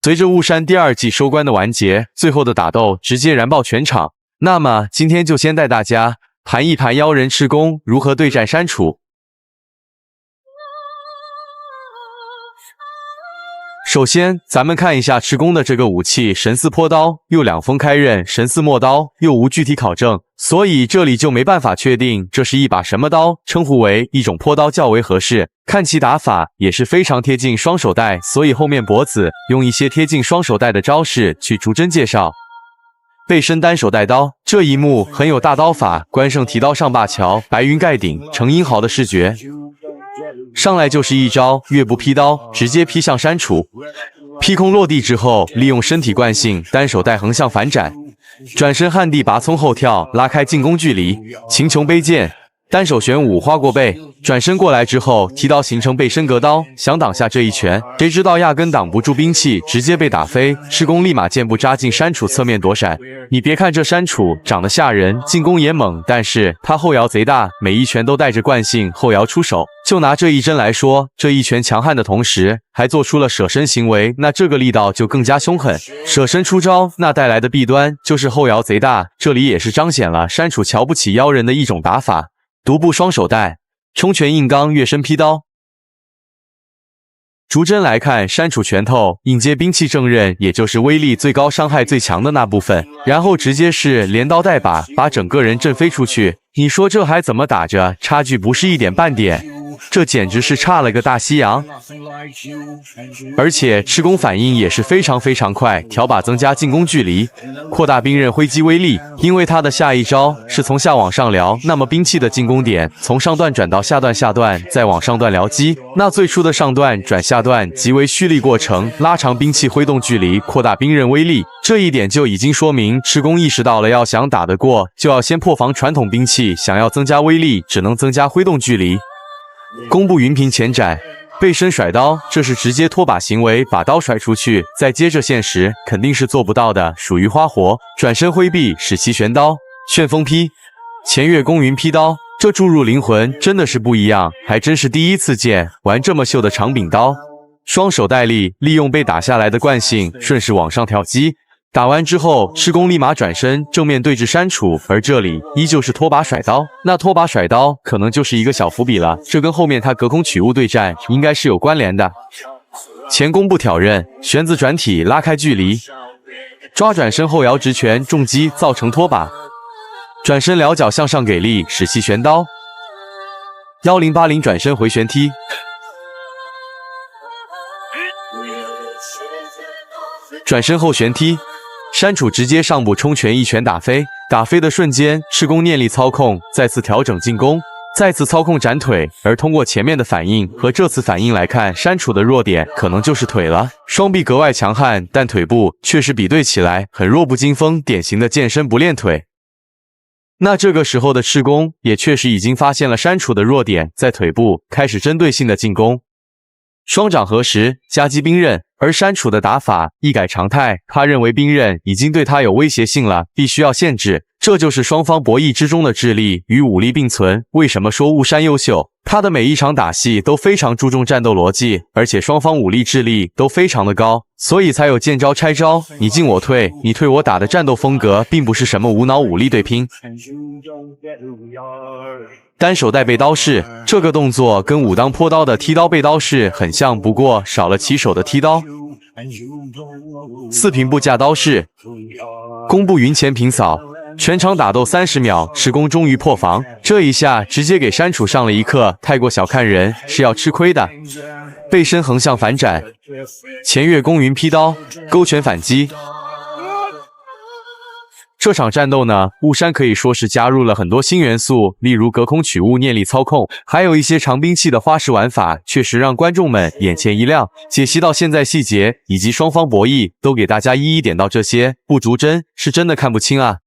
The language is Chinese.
随着雾山第2季收官的完结，最后的打斗直接燃爆全场。那么今天就先带大家盘一盘妖人赤宫如何对战删除。首先，咱们看一下赤宫的这个武器神似坡刀，又2锋开刃，神似陌刀，又无具体考证，所以这里就没办法确定这是一把什么刀，称呼为一种坡刀较为合适。看其打法也是非常贴近双手带，所以后面脖子用一些贴近双手带的招式去逐帧介绍。背身单手带刀，这一幕很有大刀法关胜提刀上灞桥，白云盖顶，成英豪的视觉。上来就是一招月步劈刀，直接劈向删除。劈空落地之后，利用身体惯性单手带横向反斩，转身旱地拔葱后跳，拉开进攻距离。秦琼背剑，单手玄武花过背，转身过来之后提刀形成背身格刀，想挡下这一拳，谁知道压根挡不住兵器，直接被打飞。赤宫立马箭步扎进删除侧面躲闪。你别看这删除长得吓人，进攻也猛，但是他后摇贼大，每一拳都带着惯性后摇出手。就拿这一针来说，这一拳强悍的同时还做出了舍身行为，那这个力道就更加凶狠。舍身出招，那带来的弊端就是后摇贼大，这里也是彰显了删除瞧不起妖人的一种打法。独步双手带，冲拳硬刚跃身劈刀。逐帧来看，删除拳头硬接兵器正刃，也就是威力最高、伤害最强的那部分，然后直接是连刀带把，把整个人震飞出去。你说这还怎么打着？差距不是一点半点，这简直是差了个大西洋。而且赤宫反应也是非常快，挑把增加进攻距离，扩大兵刃挥击威力。因为他的下一招是从下往上撩，那么兵器的进攻点从上段转到下段，再往上段撩击。那最初的上段转下段即为蓄力过程，拉长兵器挥动距离，扩大兵刃威力。这一点就已经说明赤宫意识到了，要想打得过，就要先破防传统兵器，想要增加威力，只能增加挥动距离。弓步云平前斩，背身甩刀，这是直接拖把行为，把刀甩出去，再接着现实肯定是做不到的，属于花活。转身挥臂，使其旋刀，旋风劈，前越弓云劈刀，这注入灵魂真的是不一样，还真是第一次见玩这么秀的长柄刀。双手带力，利用被打下来的惯性，顺势往上挑击。打完之后，赤宫立马转身正面对峙删除，而这里依旧是拖把甩刀。那拖把甩刀可能就是一个小伏笔了，这跟后面他隔空取物对战应该是有关联的。前弓步挑刃，旋子转体拉开距离，抓转身后摇直拳重击造成拖把，转身撩脚向上给力，使其旋刀。1080转身回旋踢。转身后旋踢，删除直接上步冲拳一拳打飞，打飞的瞬间，赤宫念力操控再次调整进攻，再次操控斩腿，而通过前面的反应和这次反应来看，删除的弱点可能就是腿了。双臂格外强悍，但腿部确实比对起来很弱不禁风，典型的健身不练腿。那这个时候的赤宫也确实已经发现了删除的弱点，在腿部开始针对性的进攻。双掌合十，夹击兵刃，而删除的打法一改常态，他认为兵刃已经对他有威胁性了，必须要限制。这就是双方博弈之中的智力与武力并存。为什么说雾山优秀？他的每一场打戏都非常注重战斗逻辑，而且双方武力智力都非常的高，所以才有见招拆招，你进我退，你退我打的战斗风格，并不是什么无脑武力对拼。单手带背刀式，这个动作跟武当坡刀的踢刀背刀式很像，不过少了起手的踢刀。四平步架刀式，弓步云前平扫，全场打斗30秒，赤宫终于破防，这一下直接给删除上了一课，太过小看人是要吃亏的。背身横向反斩，前越弓云劈刀，勾拳反击。这场战斗呢，雾山可以说是加入了很多新元素，例如隔空取物、念力操控，还有一些长兵器的花式玩法，确实让观众们眼前一亮。解析到现在细节以及双方博弈，都给大家一一点到这些，不逐帧是真的看不清啊。